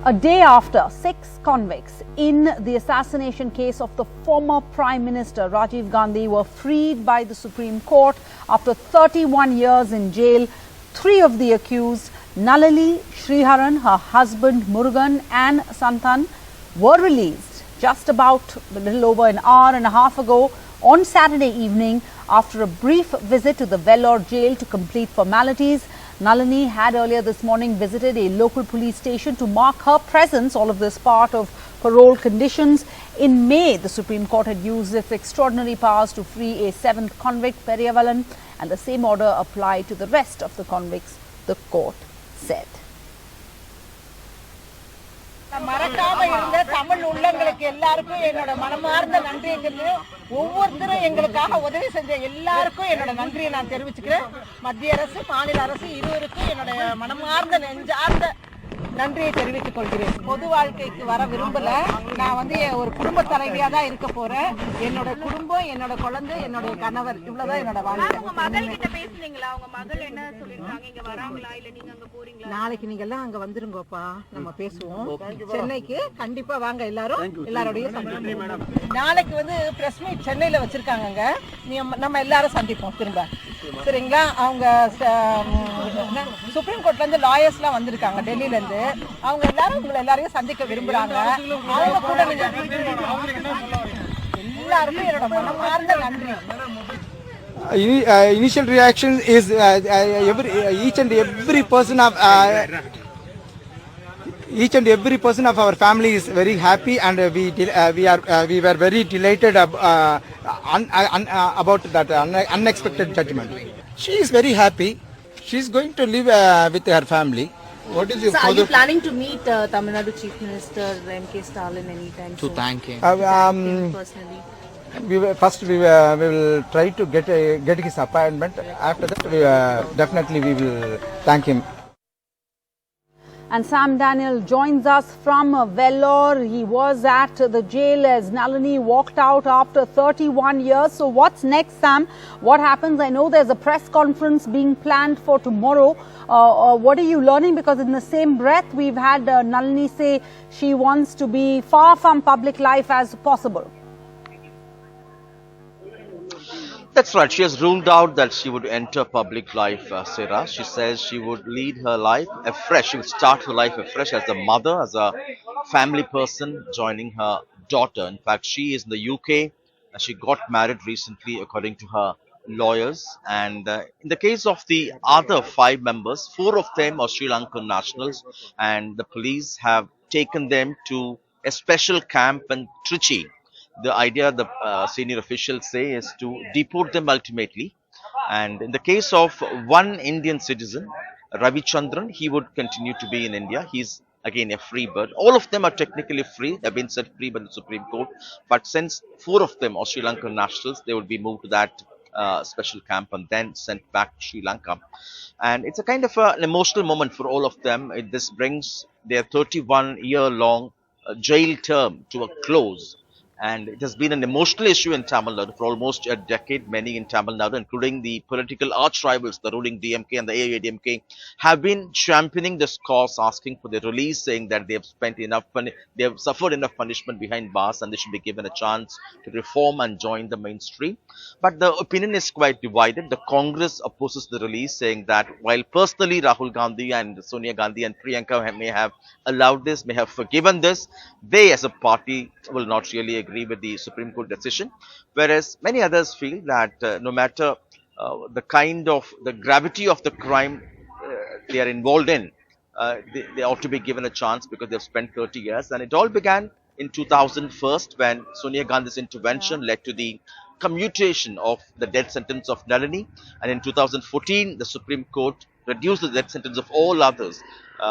A day after, 6 convicts in the assassination case of the former Prime Minister Rajiv Gandhi were freed by the Supreme Court after 31 years in jail. 3 of the accused, Nalini Sriharan, her husband Murugan and Santhan, were released just about a little over an hour and a half ago on Saturday evening after a brief visit to the Vellore jail to complete formalities. Nalini had earlier this morning visited a local police station to mark her presence, all of this part of parole conditions. In May, the Supreme Court had used its extraordinary powers to free a 7th convict, Periyavalan, and the same order applied to the rest of the convicts, the court said. மறக்காம இருந்த தமிழ் உள்ளங்களுக்கு எல்லாருக்கும் என்னோட மனமார்ந்த நன்றியை ஒவ்வொருத்தரும் எங்களுக்காக உதவி செஞ்ச எல்லாருக்கும் என்னோட நன்றியை நான் தெரிவிச்சுக்கிறேன். மத்திய அரசு, மாநில அரசு இருவருக்கும் என்னோட மனமார்ந்த நெஞ்சார்ந்த நன்றியை தெரிவித்துக் கொள்கிறேன். பொது வாழ்க்கைக்கு வர விரும்பல. நான் ஒரு குடும்ப தலைவியா தான் இருக்க போறேன். என்னோட குடும்பம், என்னோட குழந்தை, என்னோட கணவர், இவ்வளவுதான் என்னோட வாழ்க்கை. உங்க மகள் கிட்ட பேசுனீங்களா? உங்க மகள் என்ன சொல்லிருக்காங்க? இங்க வராங்களா இல்ல நீங்க அங்க போறீங்களா? நாளைக்கு நீங்க எல்லாம் அங்க வந்துருங்கப்பா, நம்ம பேசுவோம். சென்னைக்கு கண்டிப்பா வாங்க எல்லாரும், எல்லாரோடய சந்திப்போம். நாளைக்கு பிரஸ் மீட் சென்னையில வச்சிருக்காங்க. நம்ம எல்லாரும் சந்திப்போம் திரும்ப. சரிங்களா? அவங்க சுப்ரீம் கோர்ட்ல இருந்து லாயர்ஸ் எல்லாம் வந்திருக்காங்க டெல்லியில இருந்து. அவங்க எல்லாரும் உங்களை எல்லாரையும் சந்திக்க விரும்புறாங்க. அவங்க கூட எல்லாருக்கும் என்னோட மனமார்ந்த நன்றி. Initial reaction is each and every person of our family is very happy, and we were very delighted about that unexpected judgment. She is very happy. She is going to live with her family. What is your so are you planning to meet Tamil Nadu Chief Minister M.K. Stalin anytime to soon? thank him? Personally. We will try to get his appointment. After that, definitely we will thank him. And Sam Daniel joins us from Vellore. He was at the jail as Nalini walked out after 31 years. So what's next, Sam? What happens? I know there's a press conference being planned for tomorrow. What are you learning? Because in the same breath, we've had Nalini say she wants to be far from public life as possible. That's right. She has ruled out that she would enter public life, Sarah. She says she would lead her life afresh. She would start her life afresh as a mother, as a family person, joining her daughter. In fact, she is in the UK. She got married recently, according to her lawyers. And in the case of the other 5 members, 4 of them are Sri Lankan nationals, and the police have taken them to a special camp in Trichy. The idea, the senior officials say, is to deport them ultimately. And in the case of one Indian citizen, Ravi Chandran, he would continue to be in India. He's again a free bird. All of them are technically free. They've been set free by the Supreme Court. But since 4 of them are Sri Lankan nationals, they will be moved to that special camp and then sent back to Sri Lanka. And it's a kind of an emotional moment for all of them. This brings their 31-year-long jail term to a close. And it has been an emotional issue in Tamil Nadu for almost a decade. Many in Tamil Nadu, including the political arch rivals, the ruling DMK and the AIADMK, have been championing this cause, asking for their release, saying that they have suffered enough punishment behind bars and they should be given a chance to reform and join the mainstream. But the opinion is quite divided. The Congress opposes the release, saying that while personally Rahul Gandhi and Sonia Gandhi and Priyanka may have allowed this, may have forgiven this, they as a party will not really agree with the Supreme Court decision, whereas many others feel that no matter the gravity of the crime they are involved in, they ought to be given a chance because they've spent 30 years. And it all began in 2001 when Sonia Gandhi's intervention led to the commutation of the death sentence of Nalini, and in 2014 the Supreme Court reduced the death sentence of all others,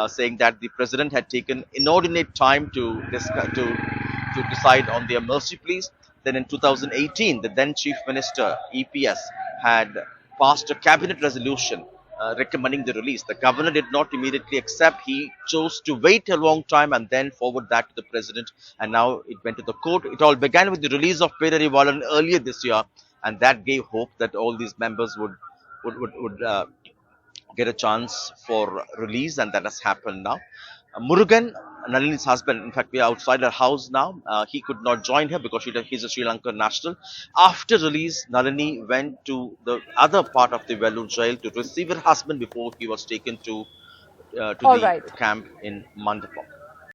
saying that the president had taken inordinate time to decide on their mercy pleas. Then in 2018, the then Chief Minister EPS had passed a cabinet resolution recommending the release. The governor did not immediately accept. He chose to wait a long time and then forward that to the president. And now it went to the court. It all began with the release of Periyavalan earlier this year, and that gave hope that all these members would get a chance for release, and that has happened now. Murugan Nalini's husband, in fact, we are outside her house now. He could not join her because he's a Sri Lankan national. After release, Nalini went to the other part of the Vellore jail to receive her husband before he was taken to All the right. camp in Mandapam.